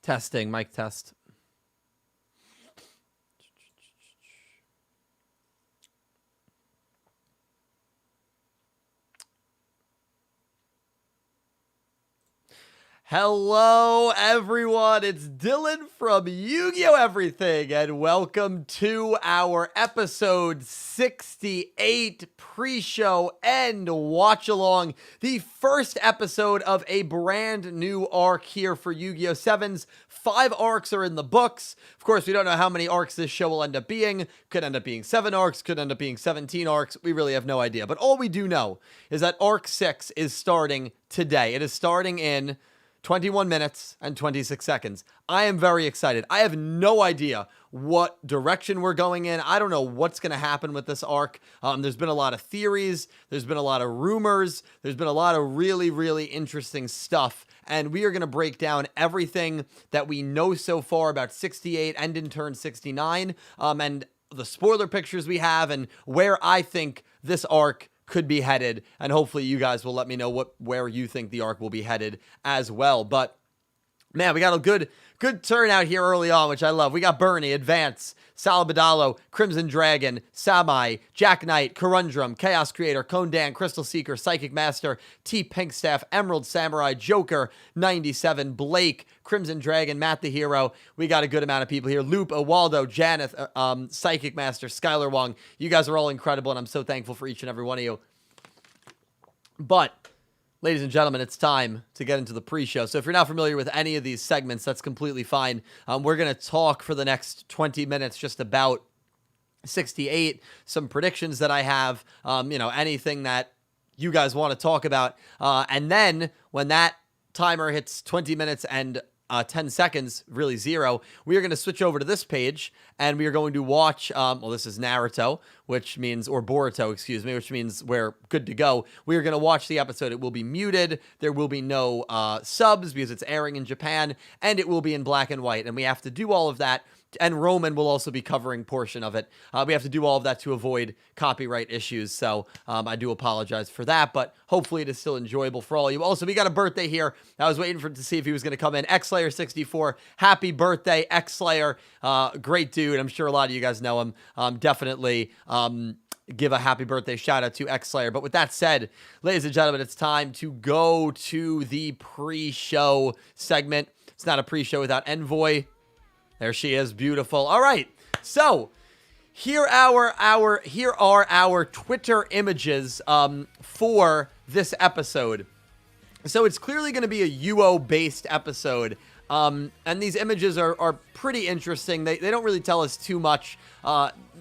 Testing, mic test. Hello, everyone. It's Dylan from Yu-Gi-Oh! Everything, and welcome to our episode 68 pre-show and watch-along, the first episode of a brand new arc here for Yu-Gi-Oh! Sevens. 5 arcs are in the books. Of course, we don't know how many arcs this show will end up being. Could end up being 7 arcs, could end up being 17 arcs. We really have no idea. But all we do know is that Arc 6 is starting today. It is starting in 21 minutes and 26 seconds. I am very excited. I have no idea what direction we're going in. I don't know what's going to happen with this arc. There's been a lot of theories. There's been a lot of rumors. There's been a lot of really, really interesting stuff. And we are going to break down everything that we know so far about 68 and in turn 69. And the spoiler pictures we have and where I think this arc could be headed, and hopefully you guys will let me know where you think the arc will be headed as well. But man, we got a good turnout here early on, which I love. We got Bernie, Advance, Salabadalo, Crimson Dragon, Samai, Jack Knight, Corundrum, Chaos Creator, Kondan, Crystal Seeker, Psychic Master, T Pinkstaff, Emerald Samurai, Joker, 97, Blake, Crimson Dragon, Matt the Hero. We got a good amount of people here. Loop, Waldo, Janeth, Psychic Master, Skylar Wong. You guys are all incredible, and I'm so thankful for each and every one of you. But ladies and gentlemen, it's time to get into the pre-show. So if you're not familiar with any of these segments, that's completely fine. We're going to talk for the next 20 minutes just about 68, some predictions that I have, anything that you guys want to talk about. And then when that timer hits 20 minutes and 10 seconds, really 0, we are going to switch over to this page and we are going to watch, this is Naruto, which means, or Boruto, excuse me, which means we're good to go. We are going to watch the episode. It will be muted. There will be no subs because it's airing in Japan, and it will be in black and white. And we have to do all of that. And Roman will also be covering portion of it. We have to do all of that to avoid copyright issues. So I do apologize for that, but hopefully it is still enjoyable for all of you. Also, we got a birthday here. I was waiting to see if he was going to come in. Xslayer64, happy birthday, Xslayer. Great dude. I'm sure a lot of you guys know him. Definitely give a happy birthday shout out to Xslayer. But with that said, ladies and gentlemen, it's time to go to the pre-show segment. It's not a pre-show without Envoy. There she is, beautiful. All right, so here are our Twitter images for this episode. So it's clearly going to be a YuGiOh-based episode, and these images are pretty interesting. They don't really tell us too much,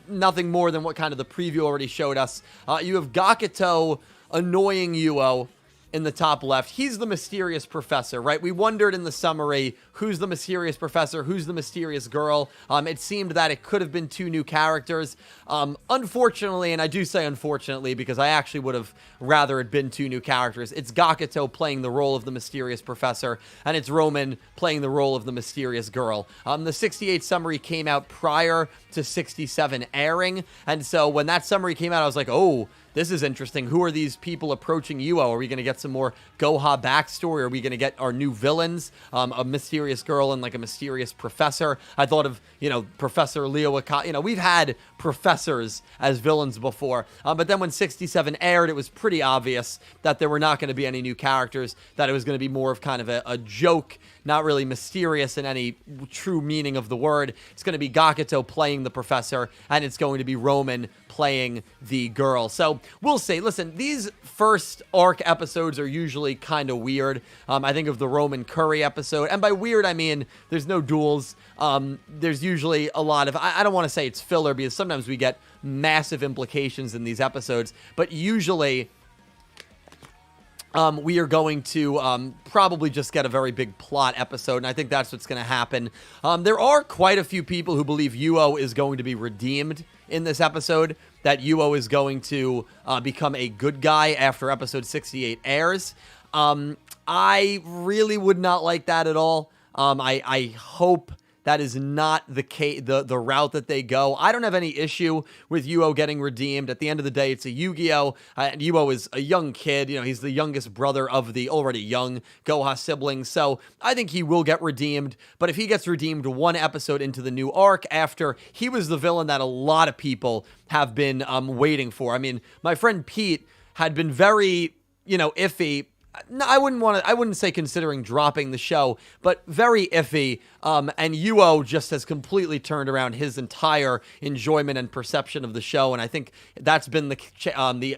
nothing more than what kind of the preview already showed us. You have Gakuto annoying YuGiOh in the top left. He's the mysterious professor, right? We wondered in the summary, who's the mysterious professor? Who's the mysterious girl? It seemed that it could have been 2 new characters. Unfortunately, and I do say unfortunately because I actually would have rather it been 2 new characters. It's Gakuto playing the role of the mysterious professor, and it's Roman playing the role of the mysterious girl. The 68 summary came out prior to 67 airing, and so when that summary came out, I was like, oh, this is interesting. Who are these people approaching YuGiOh? Are we going to get some more Goha backstory? Are we going to get our new villains? A mysterious girl and like a mysterious professor. I thought of, Professor Leo Akata. We've had professors as villains before. But then when 67 aired, it was pretty obvious that there were not going to be any new characters, that it was going to be more of kind of a joke, not really mysterious in any true meaning of the word. It's going to be Gakuto playing the professor, and it's going to be Roman playing the girl. So we'll see. Listen, these first arc episodes are usually kind of weird. I think of the Roman Curry episode, and by weird I mean there's no duels. There's usually a lot of, I don't want to say it's filler because sometimes we get massive implications in these episodes, but usually we are going to probably just get a very big plot episode, and I think that's what's going to happen. There are quite a few people who believe YuGiOh is going to be redeemed in this episode, that YuGiOh is going to become a good guy after episode 68 airs. I really would not like that at all. I hope that is not the route that they go. I don't have any issue with YuGiOh getting redeemed. At the end of the day, it's a Yu-Gi-Oh! And YuGiOh is a young kid. He's the youngest brother of the already young Goha siblings. So I think he will get redeemed. But if he gets redeemed one episode into the new arc after he was the villain that a lot of people have been waiting for. I mean, my friend Pete had been very, iffy. No, I wouldn't say considering dropping the show, but very iffy. And YuGiOh just has completely turned around his entire enjoyment and perception of the show. And I think that's been the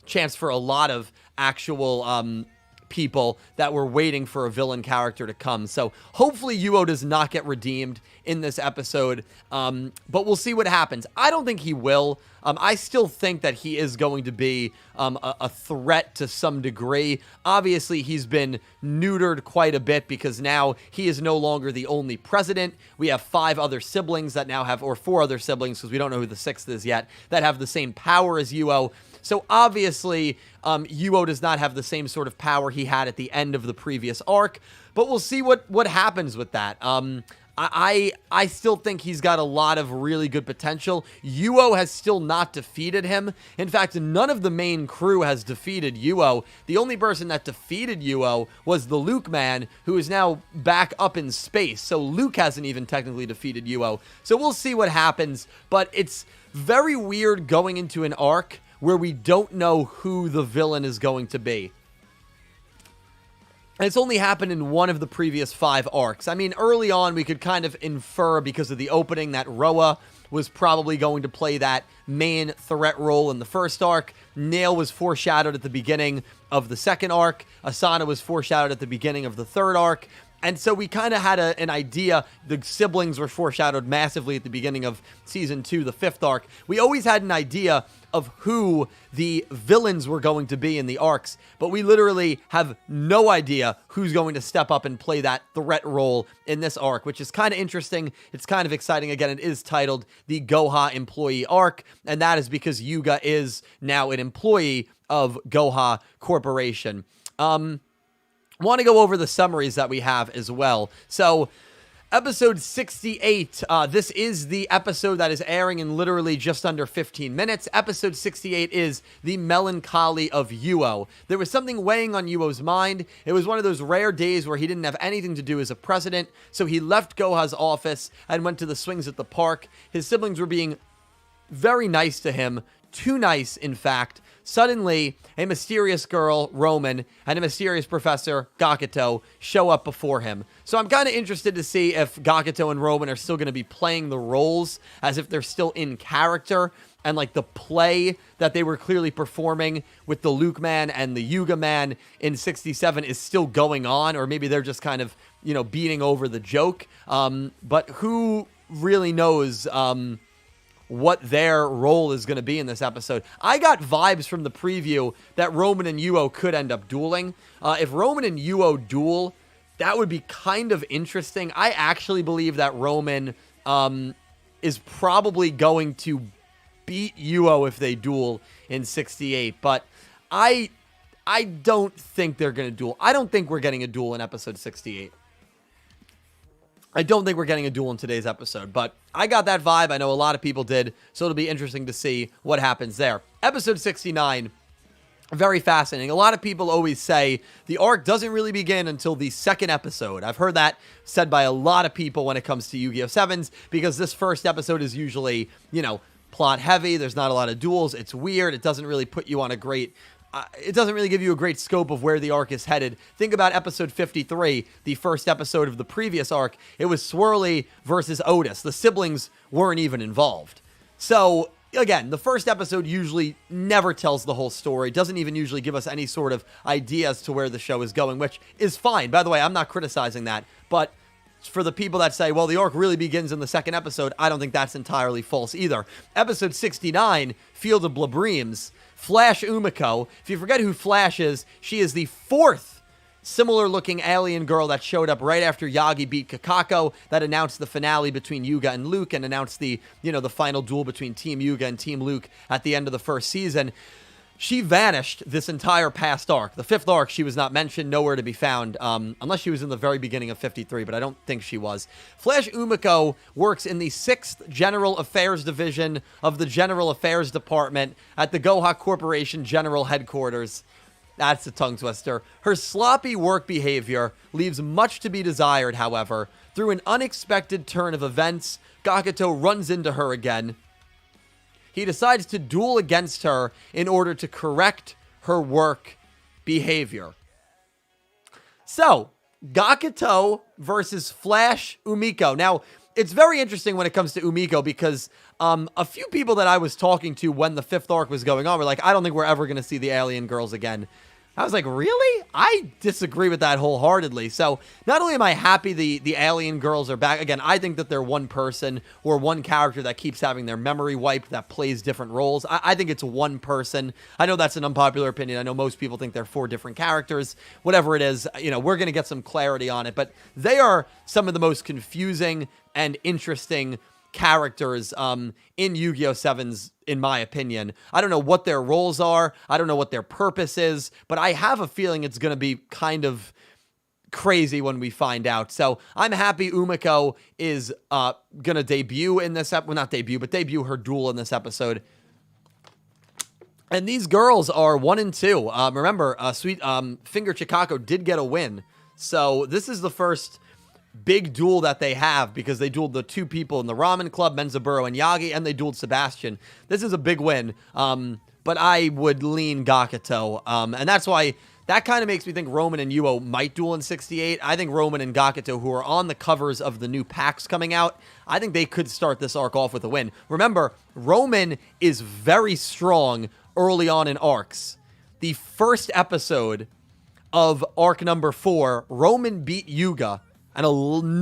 chance for a lot of actual people that were waiting for a villain character to come. So hopefully YuGiOh does not get redeemed in this episode, but we'll see what happens. I don't think he will. I still think that he is going to be a threat to some degree. Obviously, he's been neutered quite a bit because now he is no longer the only president. We have 5 other siblings that now have, or 4 other siblings, because we don't know who the 6th is yet, that have the same power as YuGiOh. So obviously, YuGiOh does not have the same sort of power he had at the end of the previous arc, but we'll see what happens with that. I still think he's got a lot of really good potential. YuGiOh has still not defeated him. In fact, none of the main crew has defeated YuGiOh. The only person that defeated YuGiOh was the Luke man, who is now back up in space. So Luke hasn't even technically defeated YuGiOh. So we'll see what happens, but it's very weird going into an arc where we don't know who the villain is going to be. And it's only happened in one of the previous 5 arcs. I mean, early on, we could kind of infer because of the opening that Roa was probably going to play that main threat role in the first arc. Nail was foreshadowed at the beginning of the second arc. Asana was foreshadowed at the beginning of the third arc. And so we kind of had an idea. The siblings were foreshadowed massively at the beginning of Season 2, the 5th arc. We always had an idea of who the villains were going to be in the arcs, but we literally have no idea who's going to step up and play that threat role in this arc, which is kind of interesting. It's kind of exciting. Again, it is titled the Goha Employee Arc, and that is because Yuga is now an employee of Goha Corporation. Want to go over the summaries that we have as well. So, episode 68, this is the episode that is airing in literally just under 15 minutes. Episode 68 is The Melancholy of YuGiOh. There was something weighing on YuGiOh's mind. It was one of those rare days where he didn't have anything to do as a president, so he left Goha's office and went to the swings at the park. His siblings were being very nice to him, too nice, in fact. Suddenly, a mysterious girl, Roman, and a mysterious professor, Gakuto, show up before him. So I'm kind of interested to see if Gakuto and Roman are still going to be playing the roles as if they're still in character, and like the play that they were clearly performing with the Luke man and the Yuga man in 67 is still going on, or maybe they're just kind of, beating over the joke. But who really knows what their role is going to be in this episode. I got vibes from the preview that Roman and YuGiOh could end up dueling. If Roman and YuGiOh duel, that would be kind of interesting. I actually believe that Roman is probably going to beat YuGiOh if they duel in 68, but I don't think they're going to duel. I don't think we're getting a duel in episode 68. I don't think we're getting a duel in today's episode, but I got that vibe. I know a lot of people did, so it'll be interesting to see what happens there. Episode 69, very fascinating. A lot of people always say the arc doesn't really begin until the second episode. I've heard that said by a lot of people when it comes to YuGiOh Sevens, because this first episode is usually, plot heavy. There's not a lot of duels. It's weird. It doesn't really put you on a great... it doesn't really give you a great scope of where the arc is headed. Think about episode 53, the first episode of the previous arc. It was Swirly versus Otis. The siblings weren't even involved. So, again, the first episode usually never tells the whole story, doesn't even usually give us any sort of idea as to where the show is going, which is fine. By the way, I'm not criticizing that, but for the people that say, well, the arc really begins in the second episode, I don't think that's entirely false either. Episode 69, Field of Blabreems, Flash Umiko. If you forget who Flash is, she is the 4th similar-looking alien girl that showed up right after Yagi beat Kakako, that announced the finale between Yuga and Luke, and announced the, the final duel between Team Yuga and Team Luke at the end of the first season. she vanished this entire past arc. The 5th arc, she was not mentioned, nowhere to be found, unless she was in the very beginning of 53, but I don't think she was. Flash Umiko works in the 6th General Affairs Division of the General Affairs Department at the Goha Corporation General Headquarters. That's a tongue twister. Her sloppy work behavior leaves much to be desired, however. Through an unexpected turn of events, Gakuto runs into her again. He decides to duel against her in order to correct her work behavior. So, Gakuto versus Flash Umiko. Now, it's very interesting when it comes to Umiko because a few people that I was talking to when the 5th arc was going on were like, I don't think we're ever going to see the alien girls again. I was like, really? I disagree with that wholeheartedly. So not only am I happy the alien girls are back, again, I think that they're one person or one character that keeps having their memory wiped, that plays different roles. I think it's one person. I know that's an unpopular opinion. I know most people think they're 4 different characters. Whatever it is, you know, we're going to get some clarity on it. But they are some of the most confusing and interesting characters in Yu-Gi-Oh! 7's, in my opinion. I don't know what their roles are. I don't know what their purpose is, but I have a feeling it's going to be kind of crazy when we find out. So I'm happy Umiko is going to debut in this episode. Well, not debut, but debut her duel in this episode. And these girls are 1 and 2. Remember, Sweet Finger Chikako did get a win. So this is the first big duel that they have because they dueled the 2 people in the Ramen Club, Menzaburo and Yagi, and they dueled Sebastian. This is a big win, but I would lean Gakuto, and that's why that kind of makes me think Roman and YuGiOh might duel in 68. I think Roman and Gakuto, who are on the covers of the new packs coming out, I think they could start this arc off with a win. Remember, Roman is very strong early on in arcs. The first episode of arc number 4, Roman beat Yuga. And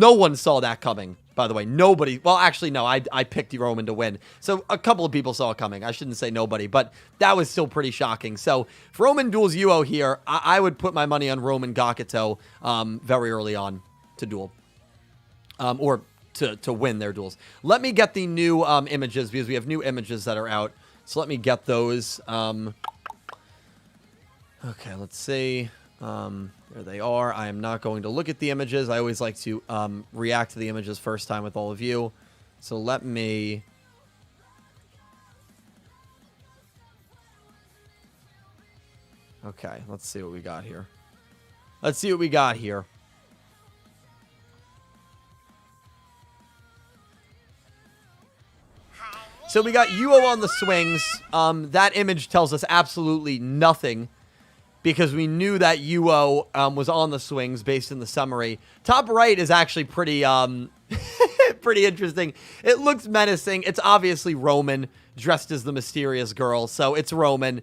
no one saw that coming, by the way. Nobody. Well, actually, no. I picked Roman to win. So a couple of people saw it coming. I shouldn't say nobody, but that was still pretty shocking. So if Roman duels YuGiOh here, I would put my money on Roman Gakuto very early on to duel. Or to win their duels. Let me get the new images because we have new images that are out. So let me get those. Okay, let's see. There they are. I am not going to look at the images. I always like to react to the images first time with all of you. So let me... Okay, let's see what we got here. Let's see what we got here. So we got YuGiOh on the swings. That image tells us absolutely nothing, because we knew that YuGiOh was on the swings based in the summary. Top right is actually pretty pretty interesting. It looks menacing. It's obviously Roman dressed as the mysterious girl, so it's Roman.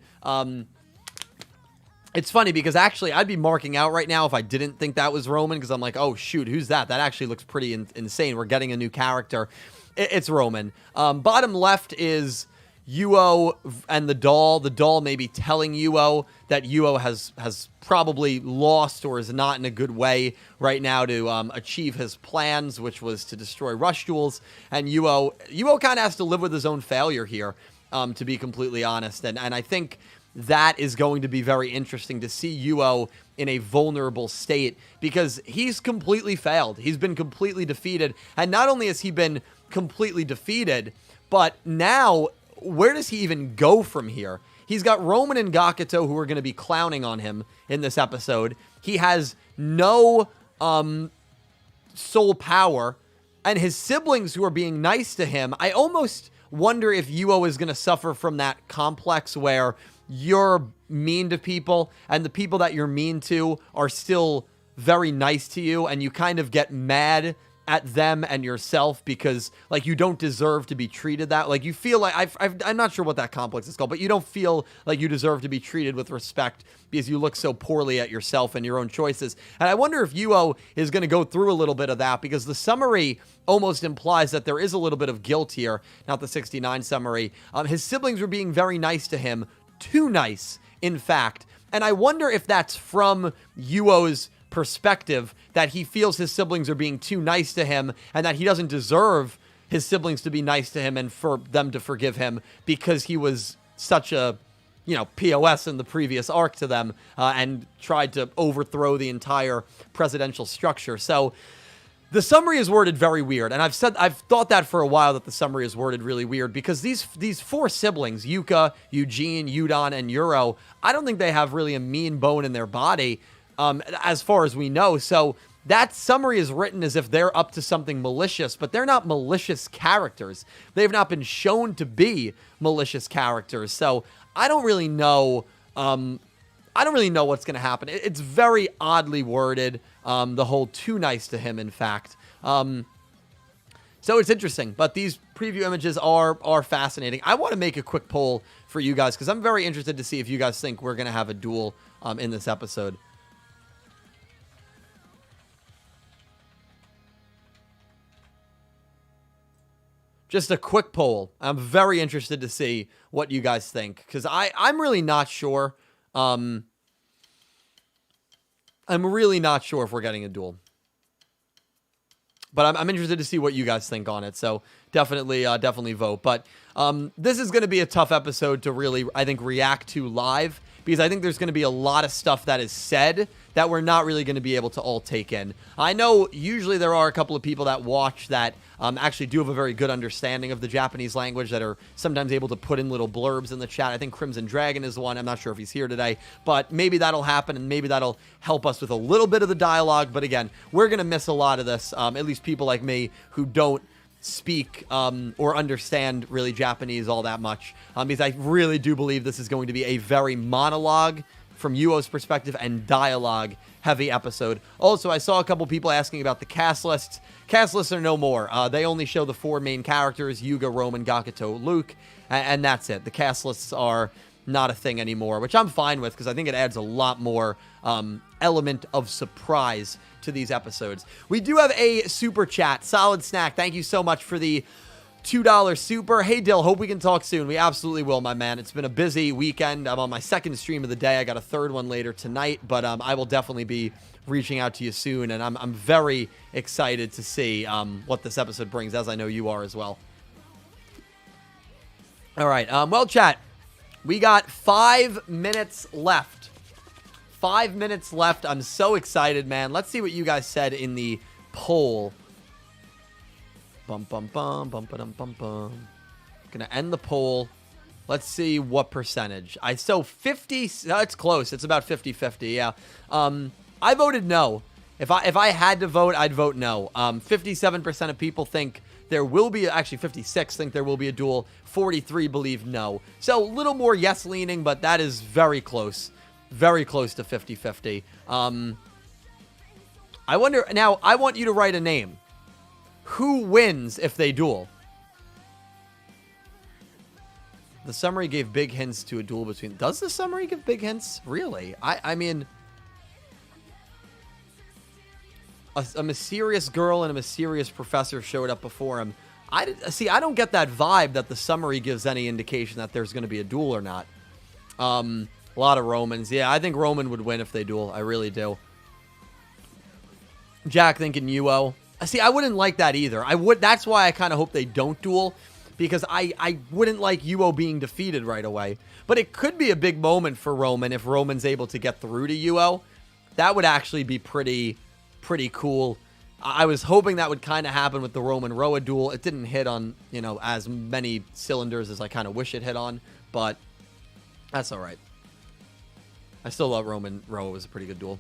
It's funny because actually I'd be marking out right now if I didn't think that was Roman, because I'm like, oh shoot, who's that? That actually looks pretty insane. We're getting a new character. It's Roman. Bottom left is YuGiOh and the doll maybe telling YuGiOh that YuGiOh has probably lost or is not in a good way right now to achieve his plans, which was to destroy Rush Duels. And YuGiOh kind of has to live with his own failure here, to be completely honest. And I think that is going to be very interesting to see YuGiOh in a vulnerable state, because he's completely failed. He's been completely defeated. And not only has he been completely defeated, but now where does he even go from here? He's got Roman and Gakuto who are going to be clowning on him in this episode. He has no soul power, and his siblings who are being nice to him. I almost wonder if YuGiOh is going to suffer from that complex where you're mean to people and the people that you're mean to are still very nice to you, and you kind of get mad at them and yourself because, like, you don't deserve to be treated that. Like, you feel like, I'm not sure what that complex is called, but you don't feel like you deserve to be treated with respect because you look so poorly at yourself and your own choices. And I wonder if YuGiOh is going to go through a little bit of that, because the summary almost implies that there is a little bit of guilt here, not the 69 summary. His siblings were being very nice to him, too nice, in fact. And I wonder if that's from YuGiOh's perspective, that he feels his siblings are being too nice to him and that he doesn't deserve his siblings to be nice to him and for them to forgive him because he was such a POS in the previous arc to them and tried to overthrow the entire presidential structure. So the summary is worded very weird, and I've thought that for a while, that the summary is worded really weird, because these four siblings, Yuka, Eugene, Yudon, and YuGiOh, I don't think they have really a mean bone in their body, as far as we know. So that summary is written as if they're up to something malicious, but they're not malicious characters. They've not been shown to be malicious characters. So I don't really know. I don't really know what's going to happen. It's very oddly worded. The whole too nice to him, in fact. So it's interesting, but these preview images are fascinating. I want to make a quick poll for you guys, because I'm very interested to see if you guys think we're going to have a duel in this episode. Just a quick poll. I'm very interested to see what you guys think, because I'm really not sure. I'm really not sure if we're getting a duel. But I'm interested to see what you guys think on it. So definitely vote. But this is going to be a tough episode to really, I think, react to live, because I think there's going to be a lot of stuff that is said that we're not really going to be able to all take in. I know usually there are a couple of people that watch that actually do have a very good understanding of the Japanese language, that are sometimes able to put in little blurbs in the chat. I think Crimson Dragon is one. I'm not sure if he's here today, but maybe that'll happen, and maybe that'll help us with a little bit of the dialogue. But again, we're going to miss a lot of this, at least people like me who don't speak or understand really Japanese all that much, because I really do believe this is going to be a very monologue from YuGiOh's perspective and dialogue heavy episode. Also, I saw a couple people asking about the cast lists. Cast lists are no more. They only show the four main characters: Yuga, Roman, Gakuto, Luke, and that's it. The cast lists are not a thing anymore, which I'm fine with, because I think it adds a lot more element of surprise to these episodes. We do have a super chat. Solid Snack, thank you so much for the $2 super. Hey Dill, hope we can talk soon. We absolutely will, my man. It's been a busy weekend. I'm on my second stream of the day. I got a third one later tonight, but I will definitely be reaching out to you soon, and I'm very excited to see what this episode brings, as I know you are as well. All right, well, chat, we got 5 minutes left. 5 minutes left. I'm so excited, man. Let's see what you guys said in the poll. Bum, bum, bum, bum, ba-dum, bum, bum. Gonna end the poll. Let's see what percentage. So 50, it's close. It's about 50-50, yeah. I voted no. If I had to vote, I'd vote no. 57% of people think there will be, actually 56 think there will be a duel. 43 believe no. So a little more yes-leaning, but that is very close. Very close to 50-50. I wonder, now, I want you to write a name. Who wins if they duel? The summary gave big hints to a duel between... Does the summary give big hints? Really? I mean... A mysterious girl and a mysterious professor showed up before him. I don't get that vibe that the summary gives any indication that there's going to be a duel or not. A lot of Romans. Yeah, I think Roman would win if they duel. I really do. Jack thinking YuGiOh. See, I wouldn't like that either. That's why I kind of hope they don't duel, because I wouldn't like YuGiOh being defeated right away. But it could be a big moment for Roman if Roman's able to get through to YuGiOh. That would actually be pretty cool. I was hoping that would kind of happen with the Roman Roa duel. It didn't hit on, as many cylinders as I kind of wish it hit on, but that's all right. I still love Roman Roa. It was a pretty good duel.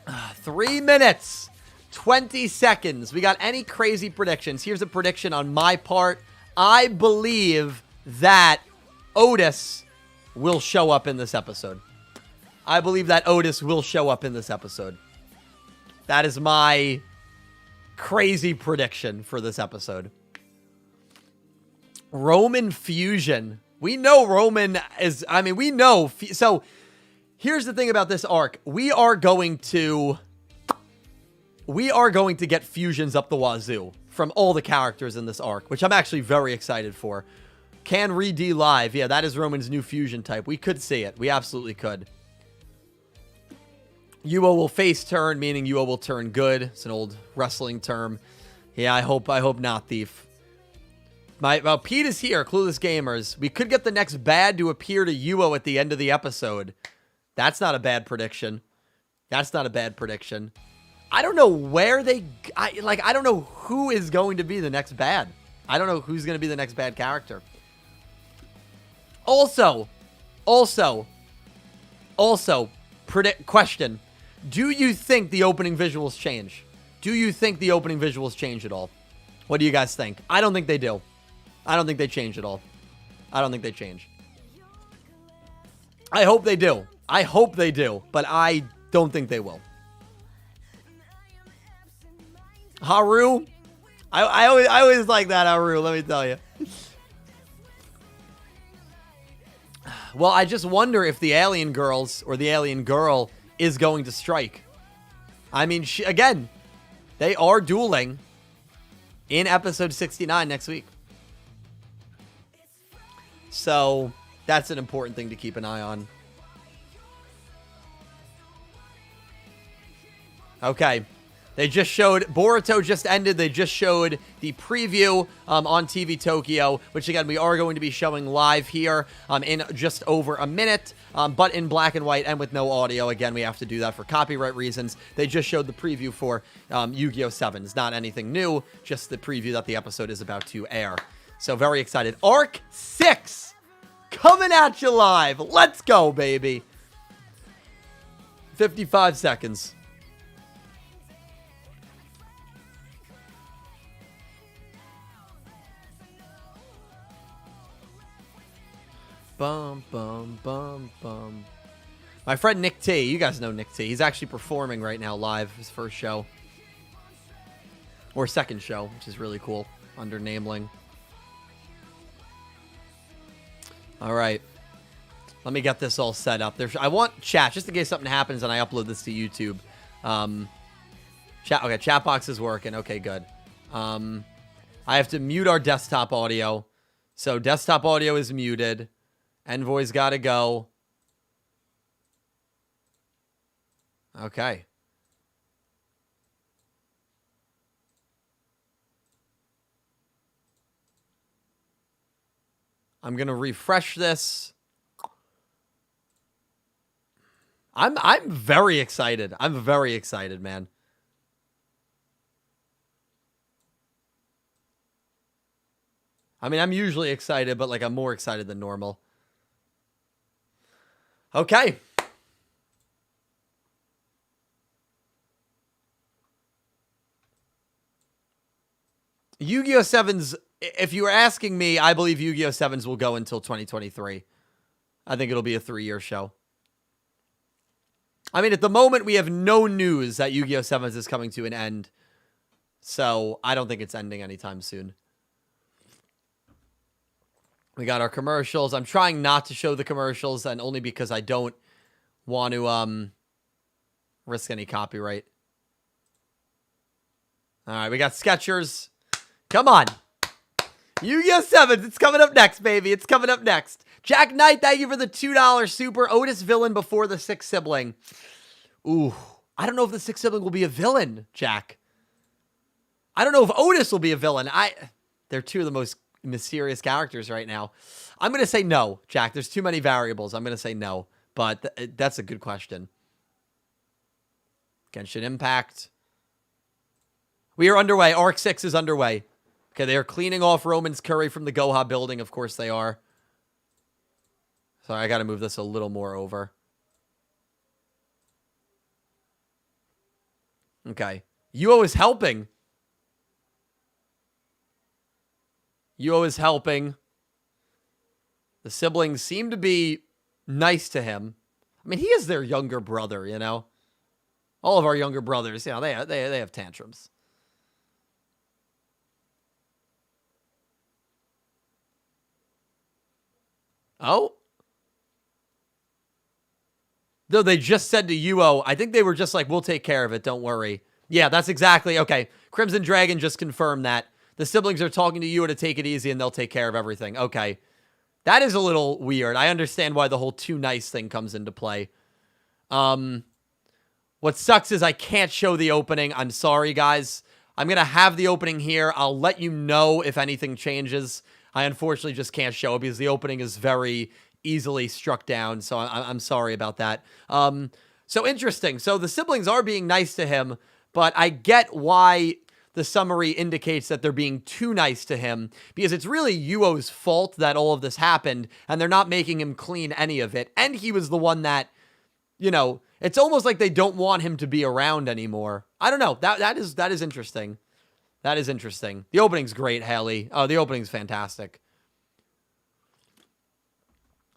Uh, 3 minutes, 20 seconds. We got any crazy predictions? Here's a prediction on my part. I believe that Otis will show up in this episode. I believe that Otis will show up in this episode. That is my crazy prediction for this episode. Roman fusion. We know Roman is, we know. So here's the thing about this arc. We are going to get fusions up the wazoo from all the characters in this arc, which I'm actually very excited for. Can re-D live. Yeah, that is Roman's new fusion type. We could see it. We absolutely could. YuGiOh will face turn, meaning YuGiOh will turn good. It's an old wrestling term. Yeah, I hope not, Thief. Well, Pete is here, Clueless Gamers. We could get the next bad to appear to YuGiOh at the end of the episode. That's not a bad prediction. That's not a bad prediction. I don't know where I don't know who is going to be the next bad. I don't know who's going to be the next bad character. Also, question. Do you think the opening visuals change? Do you think the opening visuals change at all? What do you guys think? I don't think they do. I don't think they change at all. I don't think they change. I hope they do. I hope they do, but I don't think they will. Haru? I always like that, Haru, let me tell you. Well, I just wonder if the alien girls or the alien girl is going to strike. I mean, again, they are dueling in episode 69 next week. So, that's an important thing to keep an eye on. Okay. They just showed, Boruto just ended. They just showed the preview on TV Tokyo, which again, we are going to be showing live here in just over a minute, but in black and white and with no audio. Again, we have to do that for copyright reasons. They just showed the preview for YuGiOh Sevens. Not anything new, just the preview that the episode is about to air. So very excited. Arc 6 coming at you live. Let's go, baby. 55 seconds. Bum, bum, bum, bum. My friend Nick T. You guys know Nick T. He's actually performing right now live. His first show. Or second show, which is really cool. Under Nameling. Alright. Let me get this all set up. I want chat, just in case something happens and I upload this to YouTube. Okay, chat box is working. Okay, good. I have to mute our desktop audio. So desktop audio is muted. Envoy's got to go. Okay. I'm going to refresh this. I'm very excited. I'm very excited, man. I mean, I'm usually excited, but like I'm more excited than normal. Okay. YuGiOh Sevens, if you were asking me, I believe YuGiOh Sevens will go until 2023. I think it'll be a 3-year show. I mean, at the moment, we have no news that YuGiOh Sevens is coming to an end. So, I don't think it's ending anytime soon. We got our commercials. I'm trying not to show the commercials, and only because I don't want to risk any copyright. All right, we got Skechers. Come on. YuGiOh Sevens, it's coming up next, baby. It's coming up next. Jack Knight, thank you for the $2 super. Otis villain before the 6th sibling. Ooh, I don't know if the 6th sibling will be a villain, Jack. I don't know if Otis will be a villain. They're two of the most mysterious characters right now. I'm going to say no, Jack. There's too many variables. I'm going to say no, but that's a good question. Genshin Impact. We are underway. Arc 6 is underway. Okay, they are cleaning off Roman's curry from the Goha building. Of course they are. Sorry, I got to move this a little more over. Okay. YuGiOh is helping. YuGiOh is helping. The siblings seem to be nice to him. I mean, he is their younger brother, you know. All of our younger brothers, you know, they have tantrums. Oh. Though they just said to YuGiOh, I think they were just like, we'll take care of it, don't worry. Yeah, that's exactly, okay. Crimson Dragon just confirmed that. The siblings are talking to YuGiOh to take it easy and they'll take care of everything. Okay. That is a little weird. I understand why the whole too nice thing comes into play. What sucks is I can't show the opening. I'm sorry, guys. I'm going to have the opening here. I'll let you know if anything changes. I unfortunately just can't show it because the opening is very easily struck down, so I'm sorry about that. So interesting. So the siblings are being nice to him, but I get why the summary indicates that they're being too nice to him, because it's really YuGiOh's fault that all of this happened, and they're not making him clean any of it. And he was the one that, you know, it's almost like they don't want him to be around anymore. I don't know. That is interesting. That is interesting. The opening's great, Haley. Oh, the opening's fantastic.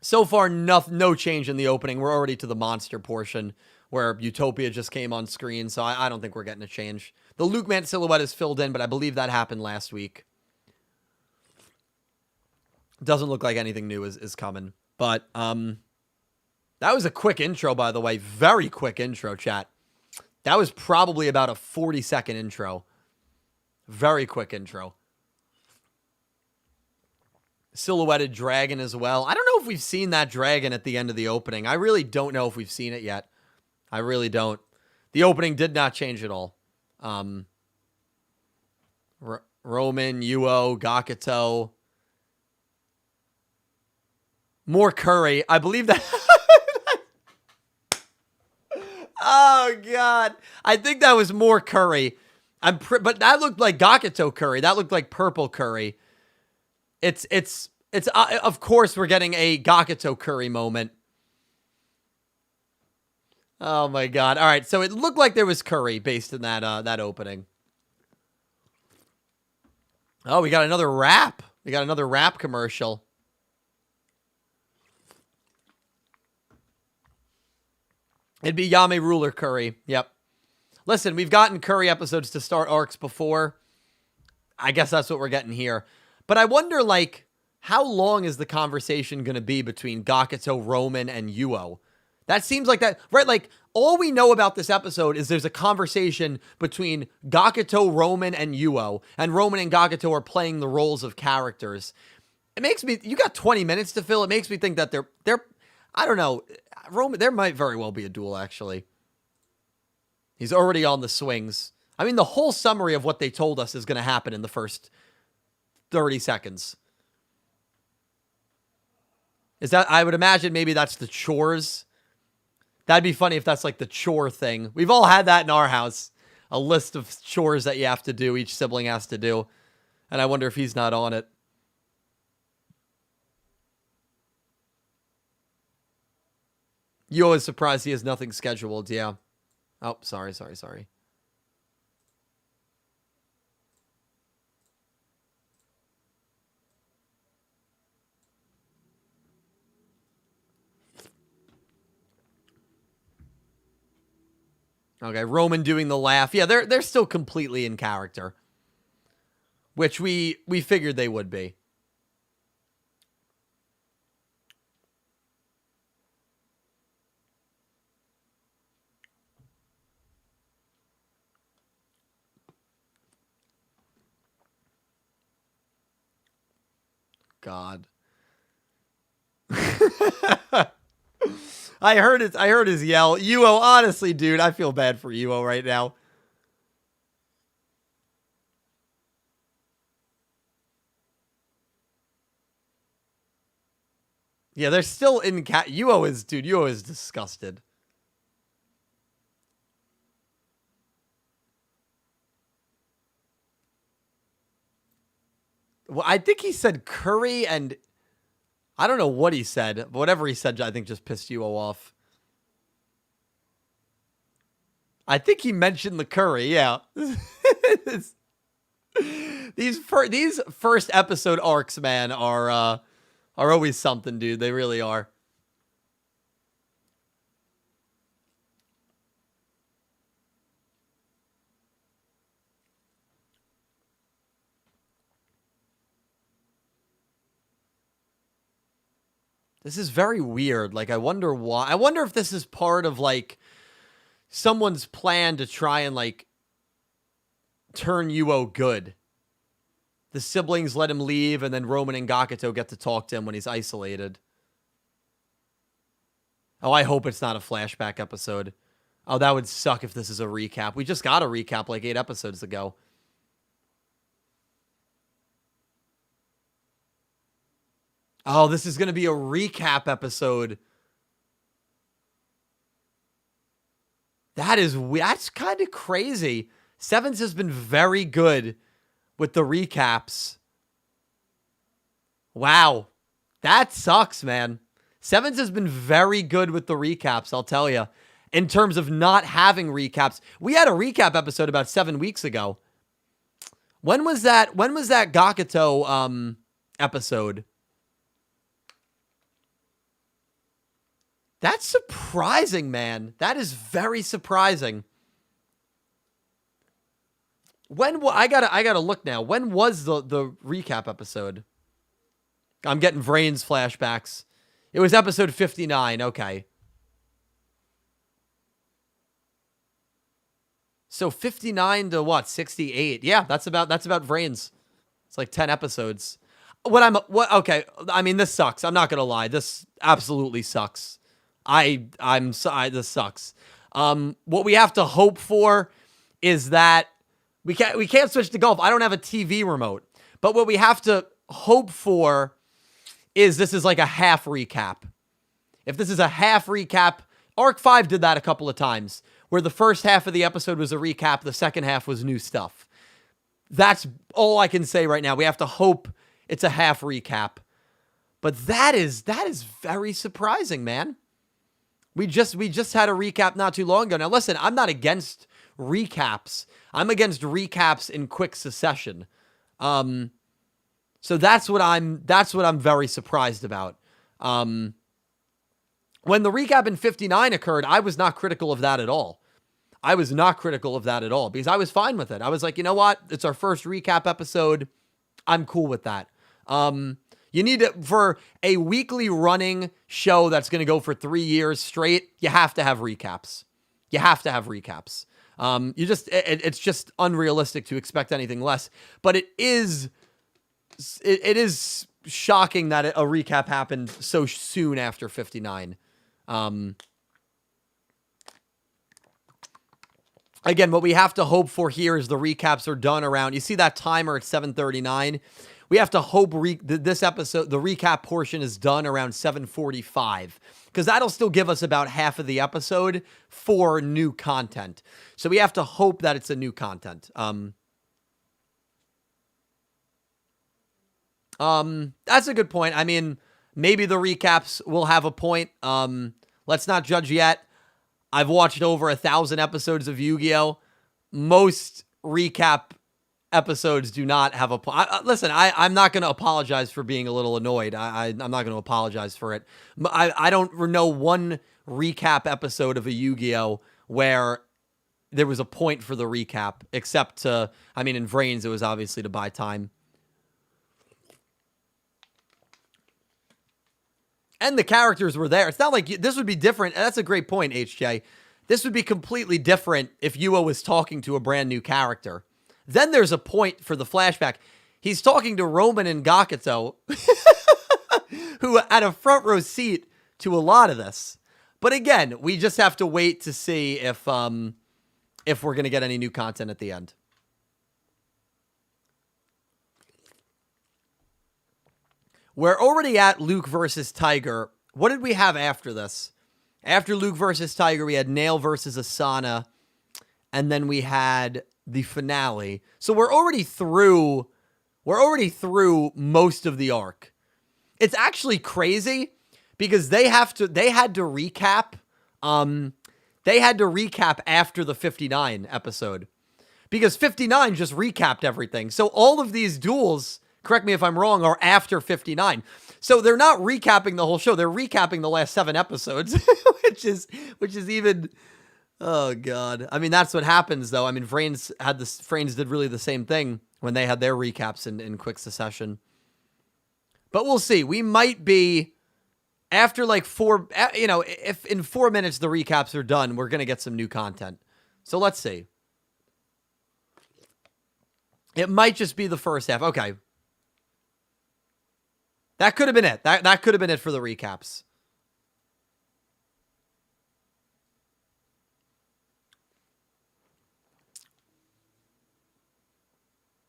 So far, no change in the opening. We're already to the monster portion where Utopia just came on screen, so I don't think we're getting a change. The Luke Man silhouette is filled in, but I believe that happened last week. Doesn't look like anything new is coming. But that was a quick intro, by the way. Very quick intro, chat. That was probably about a 40-second intro. Very quick intro. Silhouetted dragon as well. I don't know if we've seen that dragon at the end of the opening. I really don't know if we've seen it yet. I really don't. The opening did not change at all. Roman, YuGiOh, Gakuto. More curry. I believe that. Oh, God. I think that was more curry. But that looked like Gakuto curry. That looked like purple curry. It's of course we're getting a Gakuto curry moment. Oh my God. All right. So it looked like there was curry based in that opening. Oh, we got another rap. We got another rap commercial. It'd be Yame Ruler curry. Yep. Listen, we've gotten curry episodes to start arcs before. I guess that's what we're getting here. But I wonder, like, how long is the conversation going to be between Gakuto, Roman, and YuGiOh? That seems like that, right? Like, all we know about this episode is there's a conversation between Gakuto, Roman, and YuGiOh. And Roman and Gakuto are playing the roles of characters. It makes me, you got 20 minutes to fill. It makes me think that they're I don't know. Roman, there might very well be a duel, actually. He's already on the swings. I mean, the whole summary of what they told us is going to happen in the first 30 seconds. Is that, I would imagine maybe that's the chores. That'd be funny if that's like the chore thing. We've all had that in our house. A list of chores that you have to do, each sibling has to do. And I wonder if he's not on it. YuGiOh is surprised he has nothing scheduled, yeah. Oh, sorry. Okay, Roman doing the laugh. Yeah, they're still completely in character. Which we figured they would be. God. I heard his yell. YuGiOh, honestly, dude, I feel bad for YuGiOh right now. Yeah, they're still in YuGiOh is disgusted. Well, I think he said curry, and I don't know what he said, but whatever he said, I think just pissed YuGiOh off. I think he mentioned the curry, yeah. These first episode arcs, man, are always something, dude. They really are. This is very weird. Like, I wonder why. I wonder if this is part of, like, someone's plan to try and, like, turn YuGiOh good. The siblings let him leave, and then Roman and Gakuto get to talk to him when he's isolated. Oh, I hope it's not a flashback episode. Oh, that would suck if this is a recap. We just got a recap like 8 episodes ago. Oh, this is going to be a recap episode. That's kind of crazy. Sevens has been very good with the recaps. Wow. That sucks, man. Sevens has been very good with the recaps, I'll tell you. In terms of not having recaps. We had a recap episode about 7 weeks ago. When was that Gakuto episode? That's surprising, man. That is very surprising. I gotta look now. When was the recap episode? I'm getting Vrain's flashbacks. It was episode 59. Okay. So 59 to what? 68. Yeah, that's about Vrain's. It's like 10 episodes. Okay. I mean, this sucks. I'm not gonna lie. This absolutely sucks. This sucks. What we have to hope for is that we can't switch to golf. I don't have a TV remote. But what we have to hope for is this is like a half recap. If this is a half recap, Arc 5 did that a couple of times, where the first half of the episode was a recap, the second half was new stuff. That's all I can say right now. We have to hope it's a half recap. But that is very surprising, man. We just had a recap not too long ago. Now listen, I'm not against recaps. I'm against recaps in quick succession. So that's what I'm very surprised about. When the recap in 59 occurred, I was not critical of that at all. Because I was fine with it. I was like, you know what? It's our first recap episode. I'm cool with that. You need to, for a weekly running show that's going to go for 3 years straight, you have to have recaps. It's just unrealistic to expect anything less. But it is shocking that a recap happened so soon after 59. Again, what we have to hope for here is the recaps are done around, you see that timer at 7:39? We have to hope this episode, the recap portion, is done around 7:45, because that'll still give us about half of the episode for new content. So we have to hope that it's a new content. That's a good point. I mean, maybe the recaps will have a point. Let's not judge yet. I've watched over 1,000 episodes of Yu-Gi-Oh! Most recap episodes do not have a point. Listen, I'm not going to apologize for being a little annoyed. I'm not going to apologize for it. I don't know one recap episode of a Yu-Gi-Oh! Where there was a point for the recap, except in Vrains, it was obviously to buy time. And the characters were there. It's not like this would be different. That's a great point, HJ. This would be completely different if YuGiOh was talking to a brand new character. Then there's a point for the flashback. He's talking to Roman and Gakuto, who had a front row seat to a lot of this. But again, we just have to wait to see if we're going to get any new content at the end. We're already at Luke versus Tiger. What did we have after this? After Luke versus Tiger, we had Nail versus Asana. And then we had the finale. So we're already through most of the arc. It's actually crazy because they had to recap. They had to recap after the 59 episode. Because 59 just recapped everything. So all of these duels, correct me if I'm wrong, are after 59. So they're not recapping the whole show. They're recapping the last 7 episodes, which is even, oh God. I mean, that's what happens though. I mean, Vrains did really the same thing when they had their recaps in quick succession. But we'll see. We might be, after like 4, if in 4 minutes the recaps are done, we're going to get some new content. So let's see. It might just be the first half. Okay. That could have been it. That could have been it for the recaps.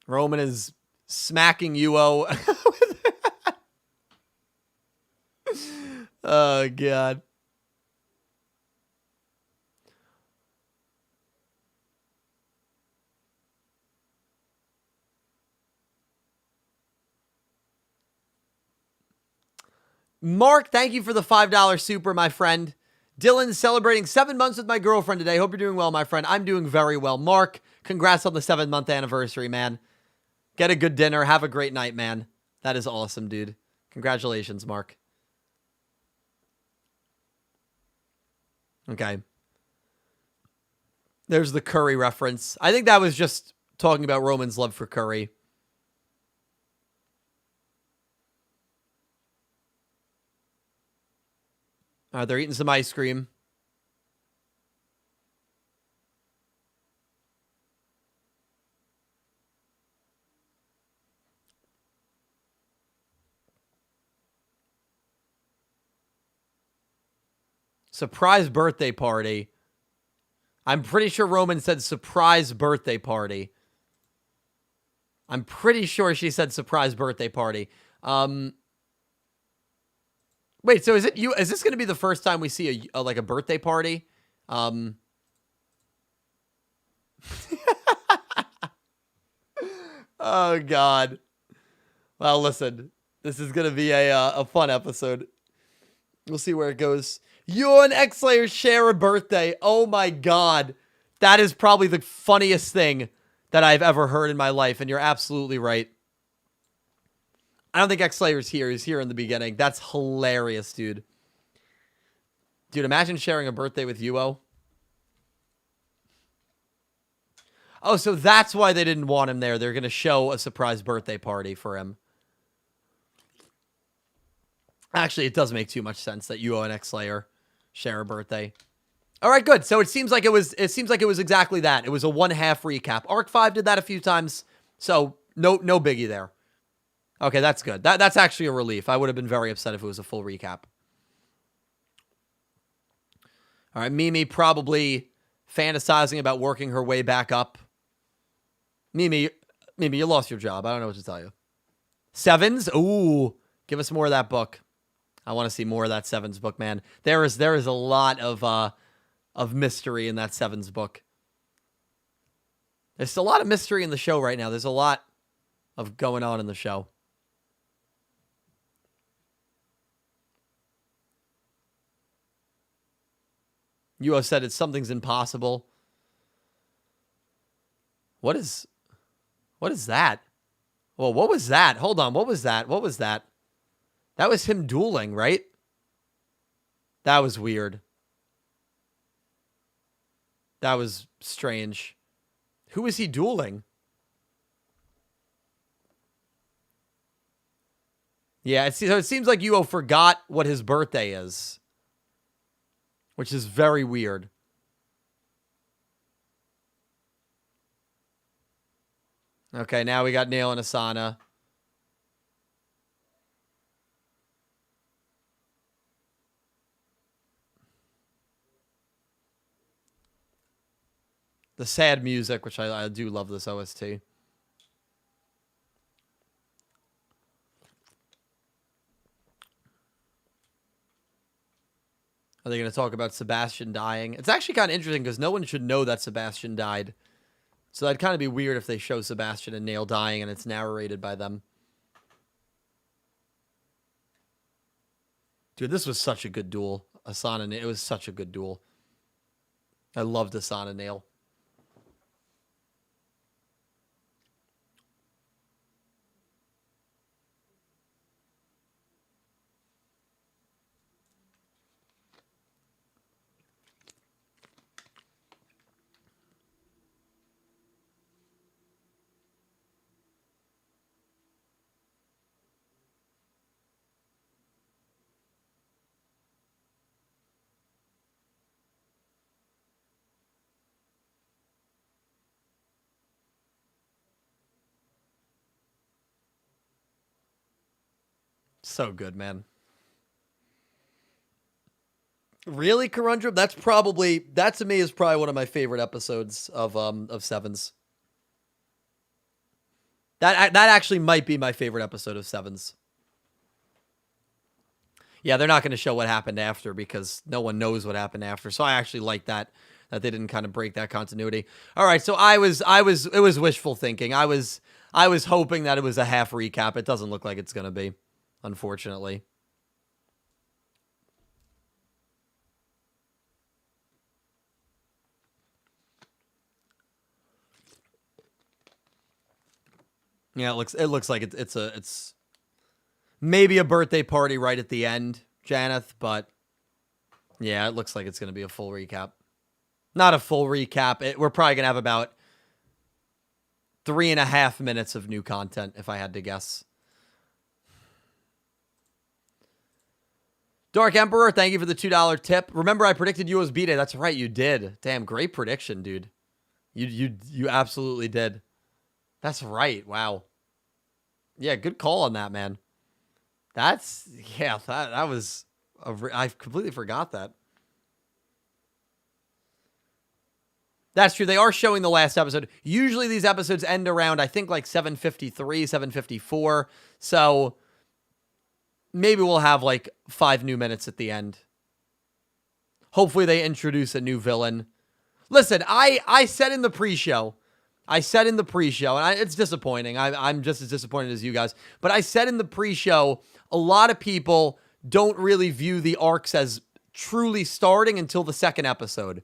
Roman is smacking YuGiOh. Oh, God. Mark, thank you for the $5 super, my friend. Dylan's celebrating 7 months with my girlfriend today. Hope you're doing well, my friend. I'm doing very well. Mark, congrats on the 7-month anniversary, man. Get a good dinner. Have a great night, man. That is awesome, dude. Congratulations, Mark. Okay. There's the Curry reference. I think that was just talking about Roman's love for Curry. They're eating some ice cream. Surprise birthday party. I'm pretty sure Roman said surprise birthday party. I'm pretty sure she said surprise birthday party. Wait, so is this going to be the first time we see a birthday party? Oh God. Well, listen, this is going to be a fun episode. We'll see where it goes. You and X-Slayer share a birthday. Oh my God. That is probably the funniest thing that I've ever heard in my life, and you're absolutely right. I don't think X-Slayer's here. He's here in the beginning. That's hilarious, dude. Dude, imagine sharing a birthday with YuGiOh. Oh, so that's why they didn't want him there. They're going to show a surprise birthday party for him. Actually, it does make too much sense that YuGiOh and X-Slayer share a birthday. All right, good. So it seems like it was exactly that. It was a 1/2 recap. Arc 5 did that a few times. So no biggie there. Okay, that's good. That's actually a relief. I would have been very upset if it was a full recap. All right, Mimi probably fantasizing about working her way back up. Mimi, you lost your job. I don't know what to tell you. Sevens? Ooh, give us more of that book. I want to see more of that Sevens book, man. There is a lot of mystery in that Sevens book. There's a lot of mystery in the show right now. There's a lot of going on in the show. YuGiOh said something's impossible. What is that? Well, what was that? Hold on. What was that? What was that? That was him dueling, right? That was weird. That was strange. Who is he dueling? Yeah, so it seems like YuGiOh forgot what his birthday is, which is very weird. Okay, now we got Nail and Asana. The sad music, which I do love this OST. Are they going to talk about Sebastian dying? It's actually kind of interesting because no one should know that Sebastian died. So that'd kind of be weird if they show Sebastian and Nail dying and it's narrated by them. Dude, this was such a good duel. Asana, it was such a good duel. I loved Asana Nail. So good, man. Really, Conundrum? That to me is probably one of my favorite episodes of Sevens. That actually might be my favorite episode of Sevens. Yeah, they're not going to show what happened after because no one knows what happened after. So I actually like that they didn't kind of break that continuity. All right, so it was wishful thinking. I was hoping that it was a half recap. It doesn't look like it's going to be, unfortunately. Yeah, it looks like it's maybe a birthday party right at the end, Janeth, but yeah, it looks like it's going to be a full recap. Not a full recap. We're probably going to have about 3.5 minutes of new content, if I had to guess. Dark Emperor, thank you for the $2 tip. Remember, I predicted YuGiOh's B-Day. That's right, you did. Damn, great prediction, dude. You absolutely did. That's right. Wow. Yeah, good call on that, man. That's, yeah, that was, I completely forgot that. That's true. They are showing the last episode. Usually these episodes end around, I think, like 7:53, 7:54. So maybe we'll have like 5 new minutes at the end. Hopefully they introduce a new villain. Listen, I said in the pre-show, and it's disappointing. I'm just as disappointed as you guys. But I said in the pre-show, a lot of people don't really view the arcs as truly starting until the second episode.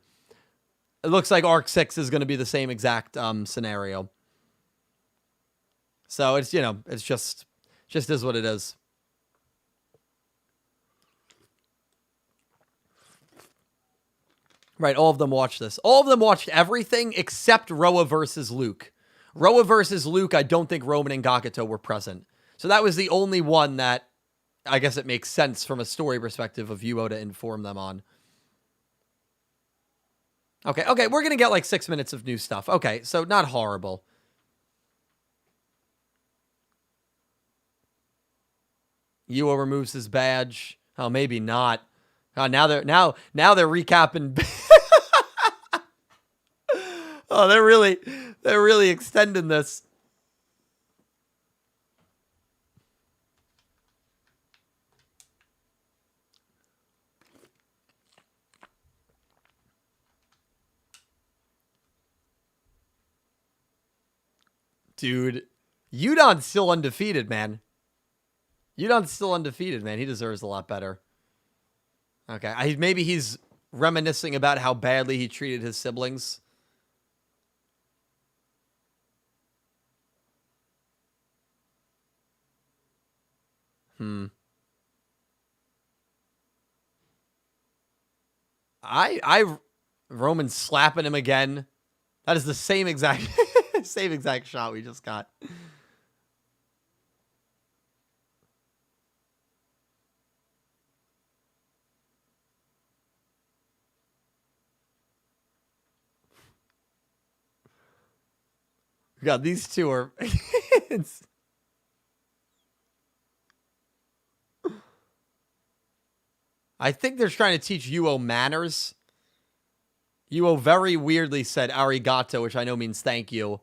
It looks like Arc 6 is going to be the same exact scenario. So it's, you know, it's just is what it is. Right, all of them watched this. All of them watched everything except Roa versus Luke. Roa versus Luke, I don't think Roman and Gakuto were present. So that was the only one that I guess it makes sense from a story perspective of YuGiOh to inform them on. Okay, we're going to get like 6 minutes of new stuff. Okay, so not horrible. YuGiOh removes his badge. Oh, maybe not. Oh, now they're recapping. Oh, they're really extending this. Dude, Yudon's still undefeated, man. Yudon's still undefeated, man. He deserves a lot better. Okay, maybe he's reminiscing about how badly he treated his siblings. Roman's slapping him again. That is the same exact same exact shot we just got. God, these two are I think they're trying to teach YuGiOh manners. YuGiOh very weirdly said arigato, which I know means thank you.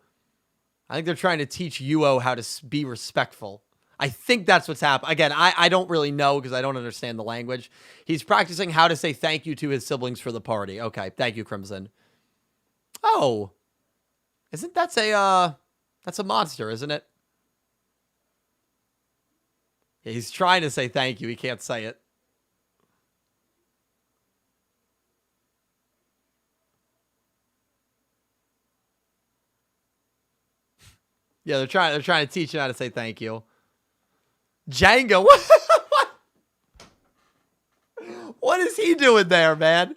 I think they're trying to teach YuGiOh how to be respectful. I think that's what's happening. Again, I don't really know because I don't understand the language. He's practicing how to say thank you to his siblings for the party. Okay, thank you, Crimson. Oh. Isn't that's a monster, isn't it? Yeah, he's trying to say thank you. He can't say it. Yeah, they're trying to teach him how to say thank you. Django, what is he doing there, man?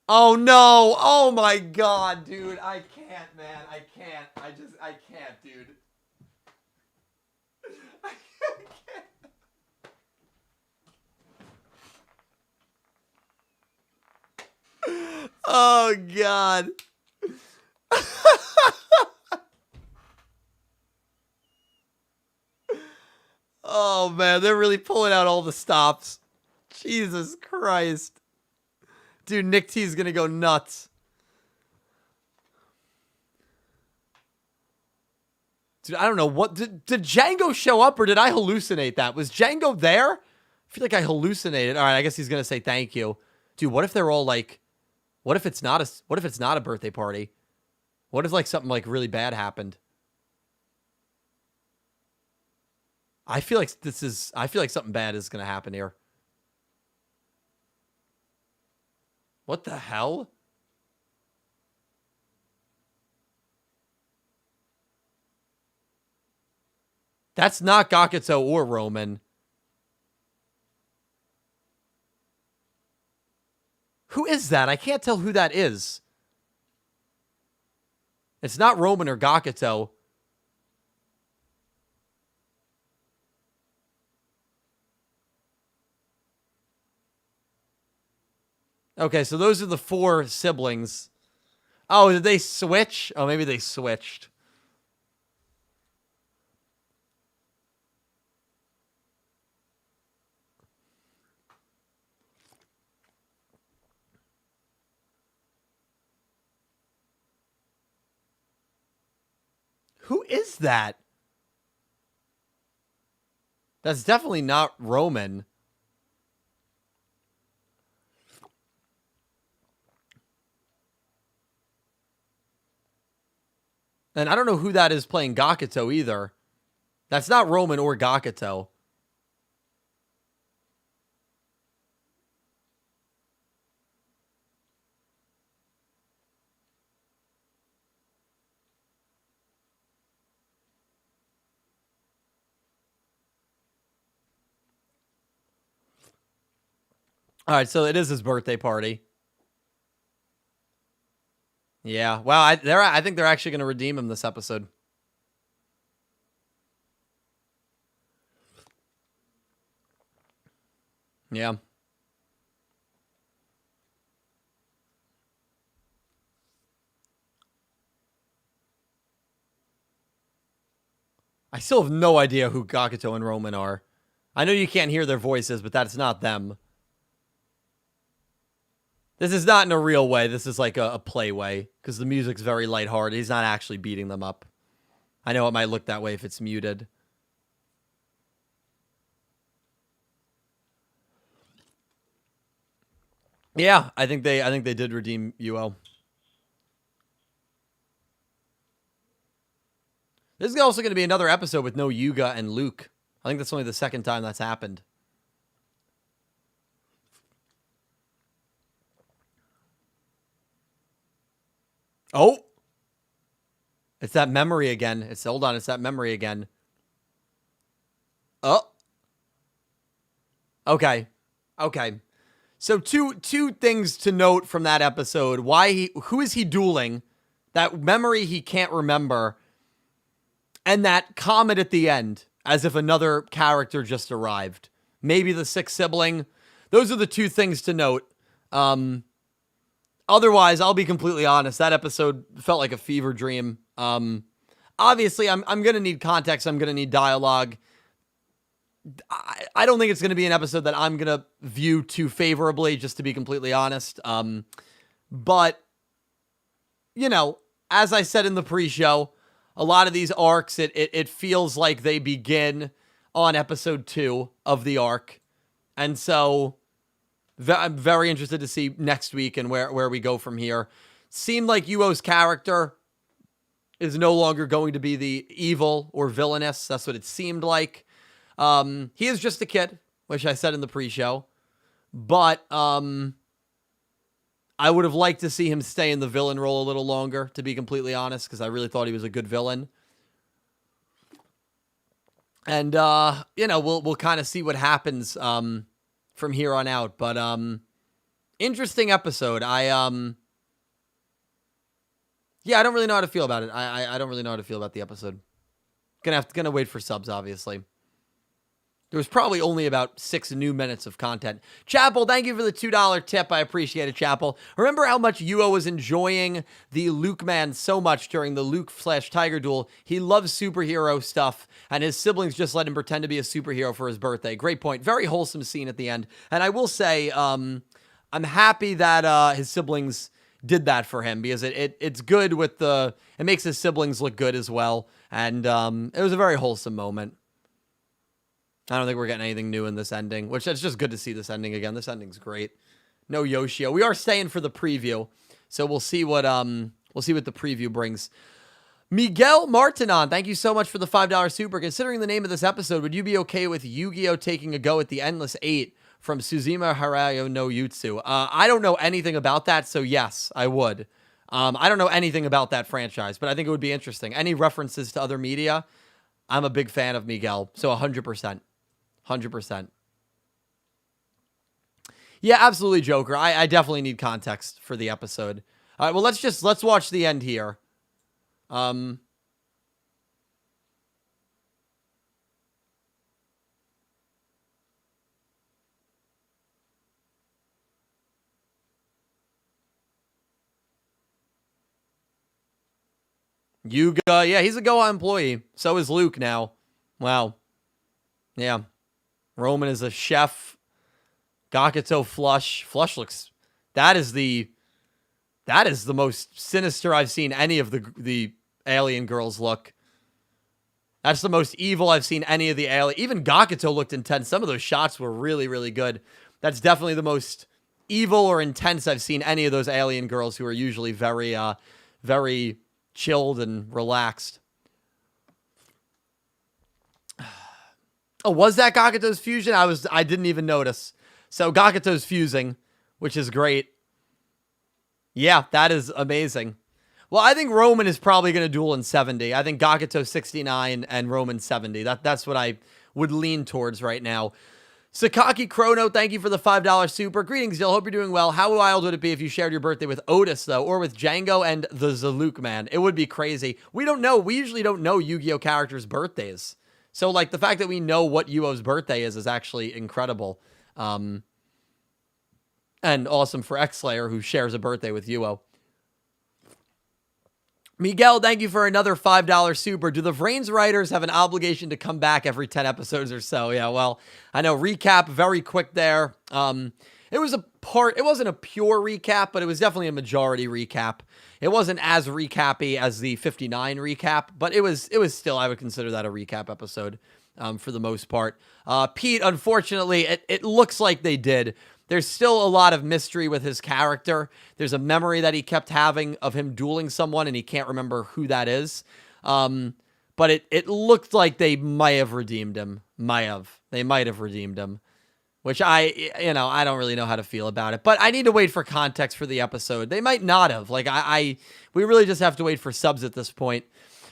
Oh no! Oh my god, dude! I can't, man! I can't! I can't, dude! I can't. Oh god! Oh, man, they're really pulling out all the stops. Jesus Christ. Dude, Nick T's gonna go nuts. Dude, I don't know. Did Django show up or did I hallucinate that? Was Django there? feel like I hallucinated. All right, I guess he's gonna say thank you. Dude, what if they're all like, what if it's not a birthday party? What if like something like really bad happened? I feel like something bad is gonna happen here. What the hell? That's not Gakuto or Roman. Who is that? I can't tell who that is. It's not Roman or Gakuto. Okay, so those are the 4 siblings. Oh, did they switch? Oh, maybe they switched. Who is that? That's definitely not Roman. And I don't know who that is playing Gakuto either. That's not Roman or Gakuto. All right, so it is his birthday party. Yeah. Wow, I think they're actually going to redeem him this episode. Yeah. I still have no idea who Gakuto and Roman are. I know you can't hear their voices, but that's not them. This is not in a real way. This is like a play way, because the music's very lighthearted. He's not actually beating them up. I know it might look that way if it's muted. Yeah, I think they did redeem YuGiOh. This is also going to be another episode with no Yuga and Luke. I think that's only the second time that's happened. Oh! It's that memory again. Hold on, it's that memory again. Oh. Okay. Okay. So two things to note from that episode. Who is he dueling? That memory he can't remember. And that comment at the end, as if another character just arrived. Maybe the 6th sibling. Those are the 2 things to note. Otherwise, I'll be completely honest. That episode felt like a fever dream. Obviously, I'm going to need context. I'm going to need dialogue. I don't think it's going to be an episode that I'm going to view too favorably, just to be completely honest. But, you know, as I said in the pre-show, a lot of these arcs, it feels like they begin on episode 2 of the arc. And so I'm very interested to see next week and where we go from here. Seemed like YuGiOh's character is no longer going to be the evil or villainous. That's what it seemed like. He is just a kid, which I said in the pre-show. But I would have liked to see him stay in the villain role a little longer, to be completely honest, because I really thought he was a good villain. And, you know, we'll kind of see what happens from here on out. But interesting episode. Yeah, I don't really know how to feel about it. I don't really know how to feel about the episode. Gonna wait for subs, obviously. There was probably only about 6 new minutes of content. Chapel, thank you for the $2 tip. I appreciate it, Chapel. Remember how much YuGiOh was enjoying the Luke man so much during the Luke/Tiger duel? He loves superhero stuff, and his siblings just let him pretend to be a superhero for his birthday. Great point. Very wholesome scene at the end. And I will say, I'm happy that his siblings did that for him, because it's good with it makes his siblings look good as well. And it was a very wholesome moment. I don't think we're getting anything new in this ending, which it's just good to see this ending again. This ending's great. No Yoshio. We are staying for the preview, so we'll see what the preview brings. Miguel Martinon, thank you so much for the $5 super. Considering the name of this episode, would you be okay with Yu-Gi-Oh taking a go at the Endless Eight from Suzima Harayo no Yutsu? I don't know anything about that, so yes, I would. I don't know anything about that franchise, but I think it would be interesting. Any references to other media? I'm a big fan of Miguel, so 100%. 100%. Yeah, absolutely, Joker. I definitely need context for the episode. All right, well, let's watch the end here. Yuga, yeah, he's a Goha employee. So is Luke now. Wow. Yeah. Roman is a chef. Gakuto flush. Flush looks... That is the most sinister I've seen any of the alien girls look. That's the most evil I've seen any of the alien... Even Gakuto looked intense. Some of those shots were really, really good. That's definitely the most evil or intense I've seen any of those alien girls who are usually very, very chilled and relaxed. Oh, was that Gakuto's fusion? I didn't even notice. So Gakuto's fusing, which is great. Yeah, that is amazing. Well, I think Roman is probably going to duel in 70. I think Gakuto 69 and Roman 70. That's what I would lean towards right now. Sakaki Chrono, thank you for the $5 super. Greetings, Dill. Hope you're doing well. How wild would it be if you shared your birthday with Otis, though, or with Django and the Zaluk Man? It would be crazy. We don't know. We usually don't know Yu-Gi-Oh characters' birthdays. So, like, the fact that we know what YuGiOh's birthday is actually incredible. And awesome for X-Slayer, who shares a birthday with YuGiOh. Miguel, thank you for another $5 super. Do the Vrains writers have an obligation to come back every 10 episodes or so? Yeah, well, I know. Recap, very quick there. It wasn't a pure recap, but it was definitely a majority recap. It wasn't as recappy as the 59 recap, but it was still, I would consider that a recap episode for the most part. Pete, unfortunately, it looks like they did. There's still a lot of mystery with his character. There's a memory that he kept having of him dueling someone, and he can't remember who that is. But it looked like they might have redeemed him. They might have redeemed him. Which I don't really know how to feel about it. But I need to wait for context for the episode. They might not have. Like, we really just have to wait for subs at this point.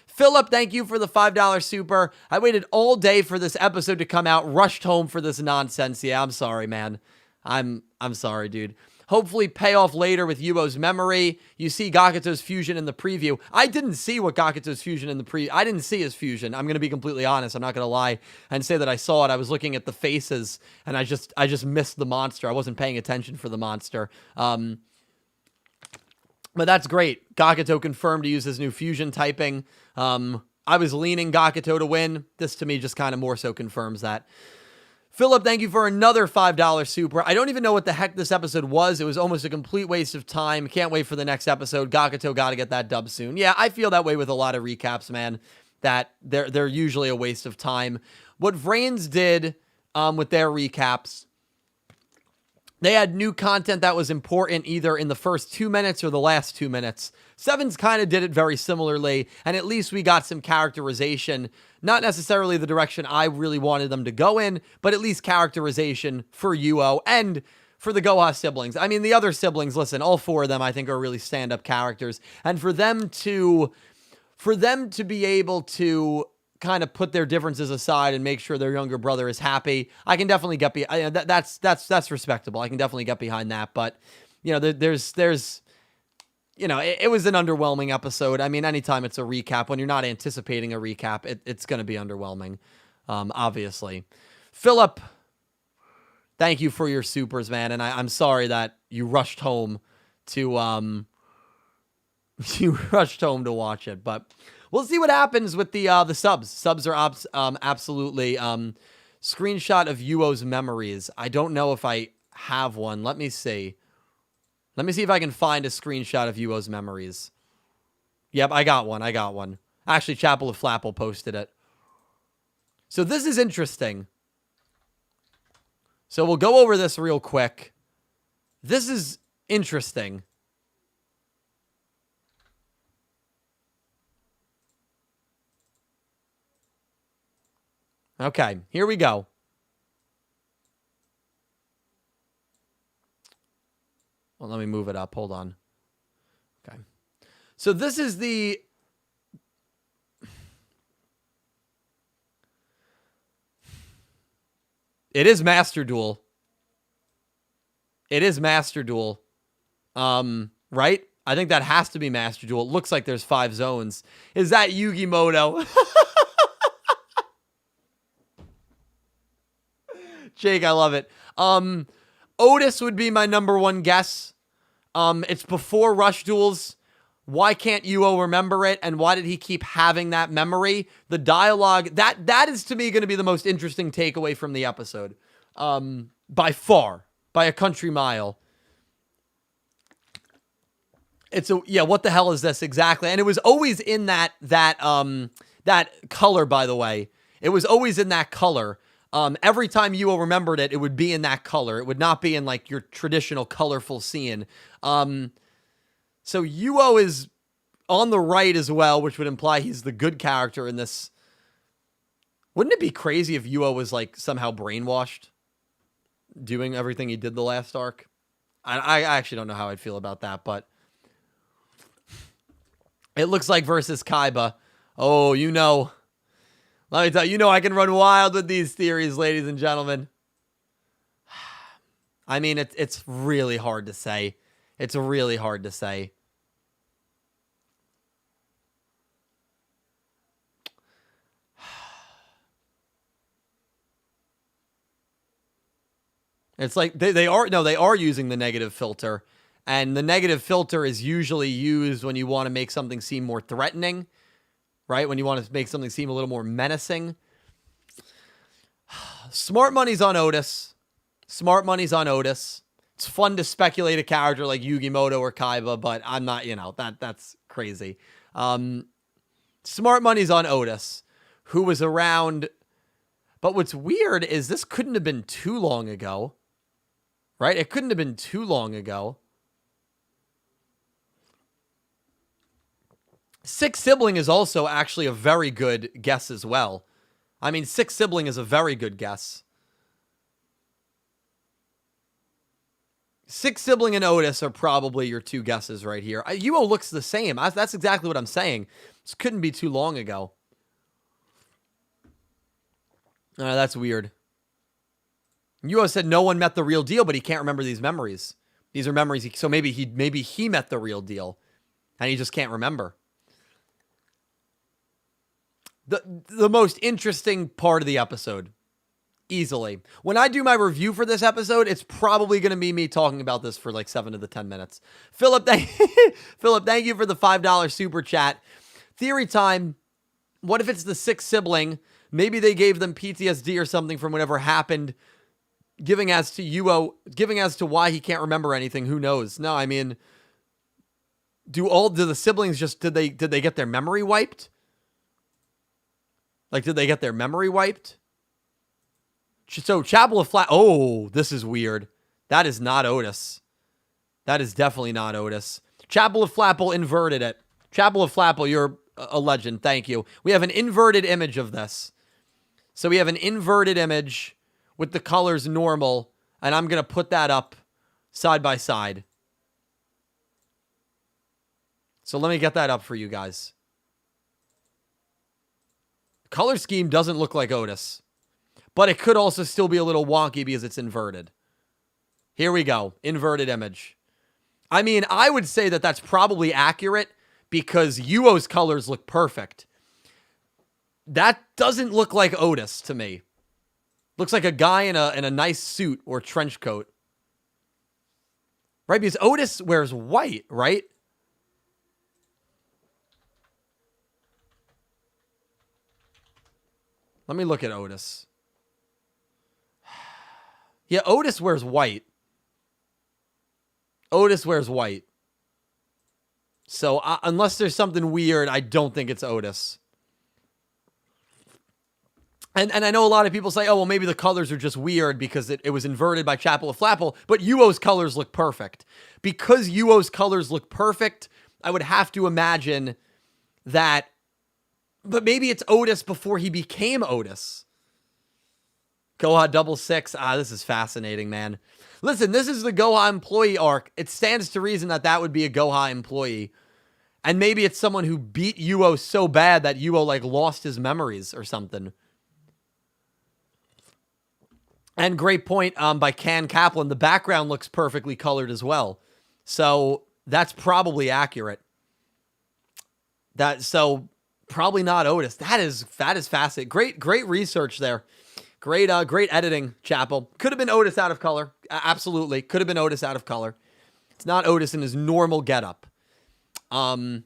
Philip, thank you for the $5 super. I waited all day for this episode to come out. Rushed home for this nonsense. Yeah, I'm sorry, man. I'm sorry, dude. Hopefully pay off later with YuGiOh's memory. You see Gakuto's fusion in the preview. I didn't see what Gakuto's fusion in the preview. I didn't see his fusion. I'm going to be completely honest. I'm not going to lie and say that I saw it. I was looking at the faces and I just missed the monster. I wasn't paying attention for the monster. But that's great. Gakuto confirmed to use his new fusion typing. I was leaning Gakuto to win. This to me just kind of more so confirms that. Philip, thank you for another $5 super. I don't even know what the heck this episode was. It was almost a complete waste of time. Can't wait for the next episode. Gakuto got to get that dub soon. Yeah, I feel that way with a lot of recaps, man, that they're usually a waste of time. What Vrains did with their recaps, they had new content that was important either in the first 2 minutes or the last 2 minutes. Sevens kind of did it very similarly, and at least we got some characterization. Not necessarily the direction I really wanted them to go in, but at least characterization for YuGiOh and for the Goha siblings. I mean, the other siblings, listen, all four of them I think are really stand-up characters. And for them to be able to kind of put their differences aside and make sure their younger brother is happy, I can definitely get behind. That's respectable. I can definitely get behind that. But there's it was an underwhelming episode. I mean, anytime it's a recap, when you're not anticipating a recap, it's going to be underwhelming, obviously. Philip, thank you for your supers, man. And I'm sorry that you rushed home to watch it, but we'll see what happens with the subs. Subs are absolutely screenshot of YuGiOh's memories. I don't know if I have one. Let me see. Let me see if I can find a screenshot of YuGiOh's memories. Yep, I got one. Actually, Chapel of Flapple posted it. So this is interesting. So we'll go over this real quick. This is interesting. Okay, here we go. Well, let me move it up. Hold on. Okay. So this is the... It is Master Duel. It is Master Duel. Right? I think that has to be Master Duel. It looks like there's 5 zones. Is that Yugimoto? Jake, I love it. Otis would be my #1 guess. It's before Rush Duels. Why can't YuGiOh remember it? And why did he keep having that memory? The dialogue, that is to me going to be the most interesting takeaway from the episode. By far. By a country mile. Yeah, what the hell is this exactly? And it was always in that color, by the way. It was always in that color. Every time YuGiOh remembered it, it would be in that color. It would not be in like your traditional colorful scene. So YuGiOh is on the right as well, which would imply he's the good character in this. Wouldn't it be crazy if YuGiOh was like somehow brainwashed doing everything he did the last arc? I actually don't know how I'd feel about that, but it looks like versus Kaiba. Oh, you know. Let me tell you, I can run wild with these theories, ladies and gentlemen. I mean, it's really hard to say. It's really hard to say. It's like they are using the negative filter, and the negative filter is usually used when you want to make something seem more threatening, right? When you want to make something seem a little more menacing. Smart money's on Otis. Smart money's on Otis. It's fun to speculate a character like Yugimoto or Kaiba, but I'm not, that's crazy. Smart money's on Otis, who was around. But what's weird is this couldn't have been too long ago. Right? It couldn't have been too long ago. Six Sibling is also actually a very good guess as well. I mean, Six Sibling is a very good guess. Six Sibling and Otis are probably your 2 guesses right here. YuGiOh looks the same. That's exactly what I'm saying. This couldn't be too long ago. That's weird. YuGiOh said no one met the real deal, but he can't remember these memories. These are memories. So maybe he met the real deal, and he just can't remember. The most interesting part of the episode, easily. When I do my review for this episode, it's probably going to be me talking about this for like 7 to the 10 minutes. Philip, Philip, thank you for the $5 super chat. Theory time. What if it's the 6th sibling? Maybe they gave them PTSD or something from whatever happened. Giving as to YuGiOh, giving as to why he can't remember anything. Who knows? No, I mean, do the siblings just did they get their memory wiped? Like, did they get their memory wiped? So Chapel of Flat. Oh, this is weird. That is not Otis. That is definitely not Otis. Chapel of Flapple inverted it. Chapel of Flapple, you're a legend. Thank you. We have an inverted image of this. So we have an inverted image with the colors normal, and I'm going to put that up side by side. So let me get that up for you guys. Color scheme doesn't look like Otis, but it could also still be a little wonky because it's inverted. Here we go. Inverted image. I mean, I would say that that's probably accurate because YuGiOh's colors look perfect. That doesn't look like Otis to me. Looks like a guy in a nice suit or trench coat. Right? Because Otis wears white, right? Let me look at Otis. Yeah, Otis wears white. Otis wears white. So unless there's something weird, I don't think it's Otis. And I know a lot of people say, oh, well, maybe the colors are just weird because it was inverted by Chapel of Flapple, but YuGiOh's colors look perfect. Because YuGiOh's colors look perfect, I would have to imagine that, but maybe it's Otis before he became Otis. Goha 66. This is fascinating, man. Listen, this is the Goha employee arc. It stands to reason that that would be a Goha employee. And maybe it's someone who beat YuGiOh so bad that YuGiOh, like, lost his memories or something. And great point by Can Kaplan. The background looks perfectly colored as well. So that's probably accurate. So probably not Otis. That is fascinating. Great research there. Great editing, Chapel. Could have been Otis out of color. Absolutely. Could have been Otis out of color. It's not Otis in his normal getup. Well,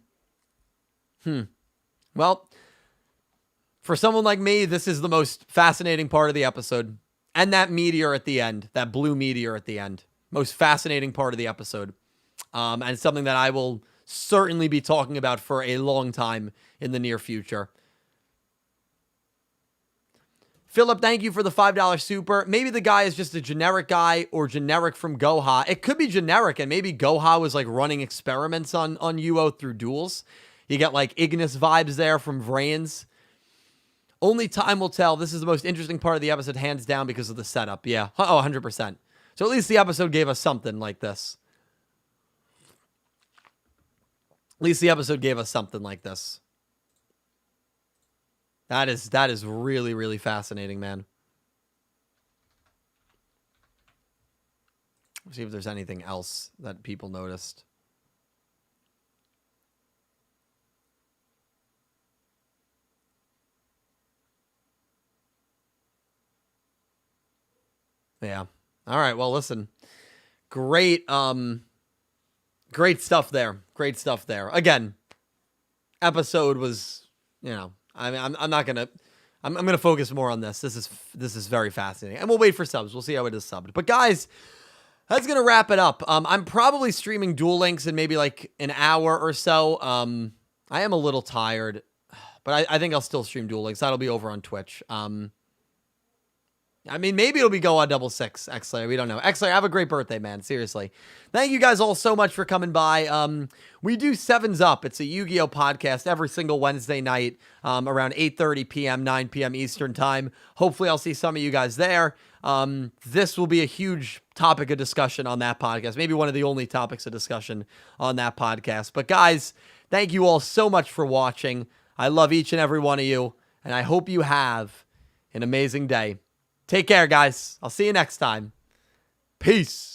for someone like me, this is the most fascinating part of the episode. And that meteor at the end, that blue meteor at the end. Most fascinating part of the episode. And something that I will certainly be talking about for a long time in the near future. Philip, thank you for the $5 super. Maybe the guy is just a generic guy or generic from Goha. It could be generic, and maybe Goha was like running experiments on YuGiOh through duels. You get like Ignis vibes there from Vrains. Only time will tell. This is the most interesting part of the episode, hands down, because of the setup. Yeah. Oh, 100%. So at least the episode gave us something like this. At least the episode gave us something like this. That is really, really fascinating, man. Let's see if there's anything else that people noticed. Yeah. All right. Well, listen. Great stuff there. Great stuff there. Again, episode was, I mean, I'm not gonna, I'm gonna focus more on this. This is very fascinating, and we'll wait for subs. We'll see how it is subbed. But guys, that's gonna wrap it up. I'm probably streaming Duel Links in maybe like an hour or so. I am a little tired, but I think I'll still stream Duel Links. That'll be over on Twitch. I mean, maybe it'll be Goha 66, X-Slayer. We don't know. X-Slayer, have a great birthday, man. Seriously. Thank you guys all so much for coming by. We do Sevens Up. It's a Yu-Gi-Oh podcast every single Wednesday night around 8:30 p.m., 9 p.m. Eastern time. Hopefully, I'll see some of you guys there. This will be a huge topic of discussion on that podcast. Maybe one of the only topics of discussion on that podcast. But guys, thank you all so much for watching. I love each and every one of you, and I hope you have an amazing day. Take care, guys. I'll see you next time. Peace.